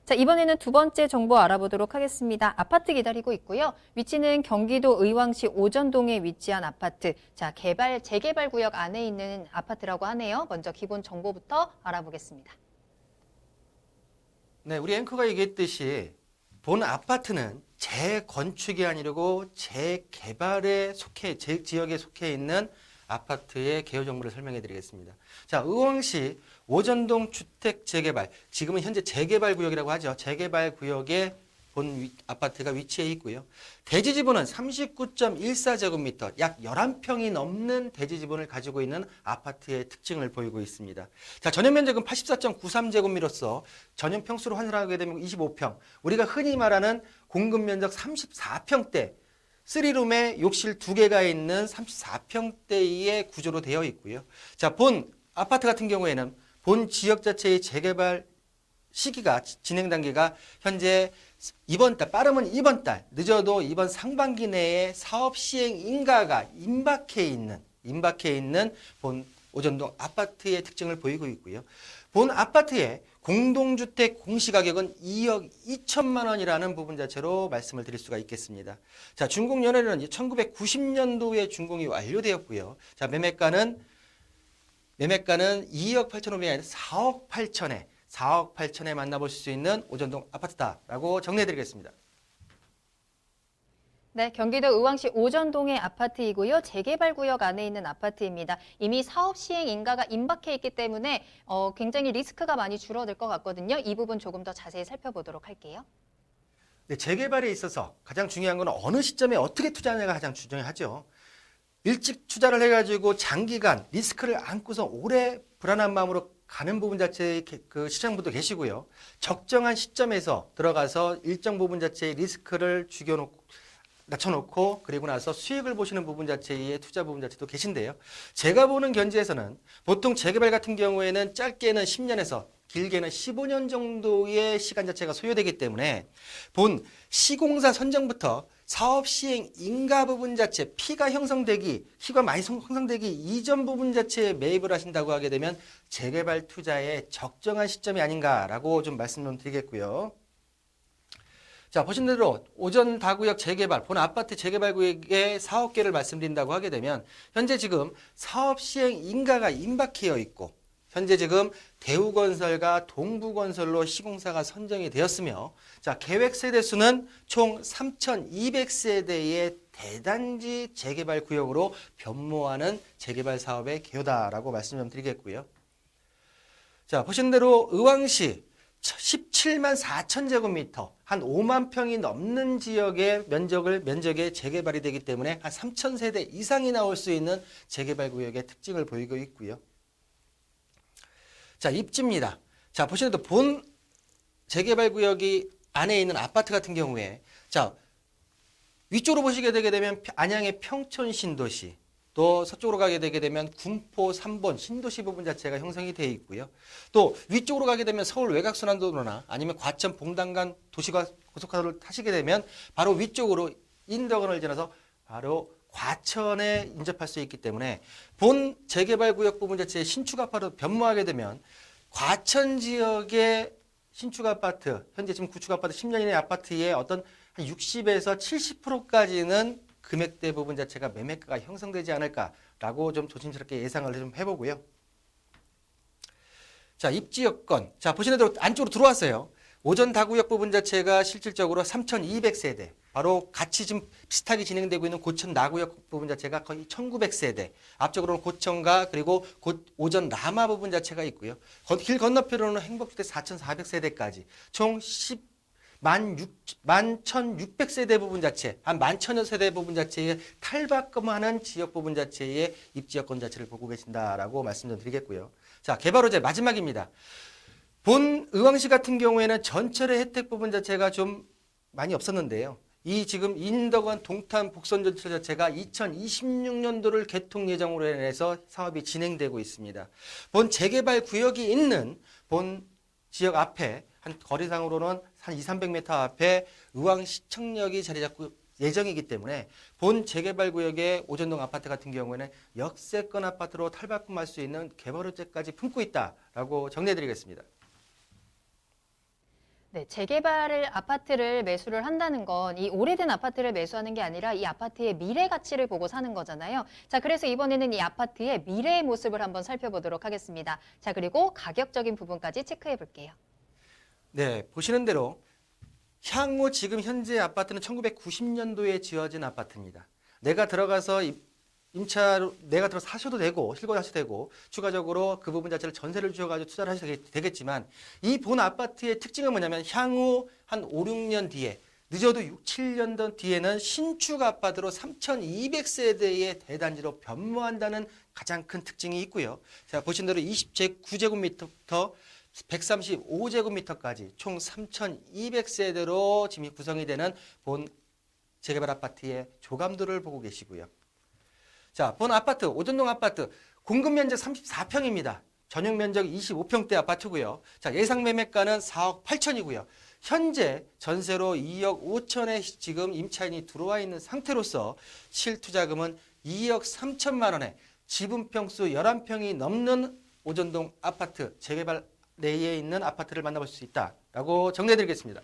자, 이번에는 두 번째 정보 알아보도록 하겠습니다. 아파트 기다리고 있고요. 위치는 경기도 의왕시 오전동에 위치한 아파트. 자, 재개발 구역 안에 있는 아파트라고 하네요. 먼저 기본 정보부터 알아보겠습니다. 네, 우리 앵커가 얘기했듯이 본 아파트는 재건축이 아니고 재개발에 지역에 속해 있는 아파트의 개요 정보를 설명해 드리겠습니다. 자, 의왕시 오전동 주택 재개발, 지금은 현재 재개발 구역이라고 하죠. 재개발 구역에 본 아파트가 위치해 있고요. 대지 지분은 39.14제곱미터, 약 11평이 넘는 대지 지분을 가지고 있는 아파트의 특징을 보이고 있습니다. 자, 전용 면적은 84.93제곱미터로서 전용 평수로 환산하게 되면 25평. 우리가 흔히 말하는 공급 면적 34평대, 3룸에 욕실 2개가 있는 34평대의 구조로 되어 있고요. 자, 본 아파트 같은 경우에는 본 지역 자체의 재개발 시기가, 진행 단계가 현재 이번 달, 빠르면 이번 달, 늦어도 이번 상반기 내에 사업 시행 인가가 임박해 있는 본 오전동 아파트의 특징을 보이고 있고요. 본 아파트의 공동주택 공시가격은 2억 2천만 원이라는 부분 자체로 말씀을 드릴 수가 있겠습니다. 자, 준공 연회는 1990년도에 준공이 완료되었고요. 자, 매매가는 2억 8,500이 아니라 4억 8천에 만나보실 수 있는 오전동 아파트다라고 정리해드리겠습니다. 네, 경기도 의왕시 오전동의 아파트이고요. 재개발 구역 안에 있는 아파트입니다. 이미 사업 시행 인가가 임박해 있기 때문에 굉장히 리스크가 많이 줄어들 것 같거든요. 이 부분 조금 더 자세히 살펴보도록 할게요. 네, 재개발에 있어서 가장 중요한 건 어느 시점에 어떻게 투자하느냐가 가장 중요하죠. 일찍 투자를 해가지고 장기간 리스크를 안고서 오래 불안한 마음으로 가는 부분 자체의 그 시장분도 계시고요. 적정한 시점에서 들어가서 일정 부분 자체의 리스크를 낮춰놓고 그리고 나서 수익을 보시는 부분 자체의 투자 부분 자체도 계신데요. 제가 보는 견지에서는 보통 재개발 같은 경우에는 짧게는 10년에서 길게는 15년 정도의 시간 자체가 소요되기 때문에 본 시공사 선정부터 사업 시행 인가 부분 자체, 피가 많이 형성되기 이전 부분 자체에 매입을 하신다고 하게 되면 재개발 투자의 적정한 시점이 아닌가라고 좀 말씀 좀 드리겠고요. 자, 보신 대로 오전 다구역 재개발, 본 아파트 재개발 구역의 사업 계를 말씀드린다고 하게 되면 현재 지금 사업 시행 인가가 임박해 있고 현재 지금 대우건설과 동부건설로 시공사가 선정이 되었으며 자, 계획 세대 수는 총 3,200세대의 대단지 재개발 구역으로 변모하는 재개발 사업의 개요다라고 말씀 좀 드리겠고요. 자, 보신 대로 의왕시 17만 4천 제곱미터, 한 5만 평이 넘는 지역의 면적의 재개발이 되기 때문에 한 3천 세대 이상이 나올 수 있는 재개발 구역의 특징을 보이고 있고요. 자, 입지입니다. 자, 보시는 대로 본 재개발 구역이 안에 있는 아파트 같은 경우에 자, 위쪽으로 보시게 되게 되면 안양의 평촌 신도시, 또 서쪽으로 가게 되게 되면 군포 3번 신도시 부분 자체가 형성이 되어 있고요. 또 위쪽으로 가게 되면 서울 외곽순환도로나 아니면 과천 봉단간 고속화도를 타시게 되면 바로 위쪽으로 인덕원을 지나서 바로 과천에 인접할 수 있기 때문에 본 재개발 구역 부분 자체의 신축 아파트 변모하게 되면 과천 지역의 신축 아파트, 현재 지금 구축 아파트 10년 이내 아파트의 어떤 한 60에서 70%까지는 금액대 부분 자체가 매매가가 형성되지 않을까라고 좀 조심스럽게 예상을 좀 해보고요. 자, 입지 여건. 자, 보시는 대로 안쪽으로 들어왔어요. 오전 다구역 부분 자체가 실질적으로 3,200세대. 바로 같이 지금 비슷하게 진행되고 있는 고천 나구역 부분 자체가 거의 1,900세대. 앞쪽으로는 고천과 그리고 오전 라마 부분 자체가 있고요. 길 건너편으로는 행복주택 4,400세대까지 총 11,600세대 부분 자체, 한 11,000여 세대 부분 자체의 탈바꿈하는 지역 부분 자체의 입지 여건 자체를 보고 계신다라고 말씀 좀 드리겠고요. 자, 개발 호재 마지막입니다. 본 의왕시 같은 경우에는 전철의 혜택 부분 자체가 좀 많이 없었는데요. 이 지금 인덕원 동탄 복선 전철 자체가 2026년도를 개통 예정으로 인해서 사업이 진행되고 있습니다. 본 재개발 구역이 있는 본 지역 앞에 한 거리상으로는 한 200-300m 앞에 의왕시청역이 자리 잡고 예정이기 때문에 본 재개발 구역의 오전동 아파트 같은 경우에는 역세권 아파트로 탈바꿈할 수 있는 개발 호재까지 품고 있다라고 정리해드리겠습니다. 네, 재개발을 아파트를 매수를 한다는 건 이 오래된 아파트를 매수하는 게 아니라 이 아파트의 미래 가치를 보고 사는 거잖아요. 자, 그래서 이번에는 이 아파트의 미래의 모습을 한번 살펴보도록 하겠습니다. 자, 그리고 가격적인 부분까지 체크해 볼게요. 네, 보시는 대로 향후 지금 현재 아파트는 1990년도에 지어진 아파트입니다. 내가 들어가서 임차로 내가 들어서 사셔도 되고 실거주하셔도 되고 추가적으로 그 부분 자체를 전세를 주셔가지고 투자를 하셔도 되겠지만 이 본 아파트의 특징은 뭐냐면 향후 한 5, 6년 뒤에 늦어도 6, 7년 뒤에는 신축 아파트로 3,200세대의 대단지로 변모한다는 가장 큰 특징이 있고요. 자, 보신 대로 29제곱미터부터 135제곱미터까지 총 3,200세대로 지금 구성이 되는 본 재개발 아파트의 조감도를 보고 계시고요. 자, 본 아파트, 오전동 아파트, 공급 면적 34평입니다. 전용 면적 25평대 아파트고요. 자, 예상 매매가는 4억 8천이고요. 현재 전세로 2억 5천에 지금 임차인이 들어와 있는 상태로서 실투자금은 2억 3천만 원에 지분 평수 11평이 넘는 오전동 아파트 재개발 내에 있는 아파트를 만나볼 수 있다라고 정리해드리겠습니다.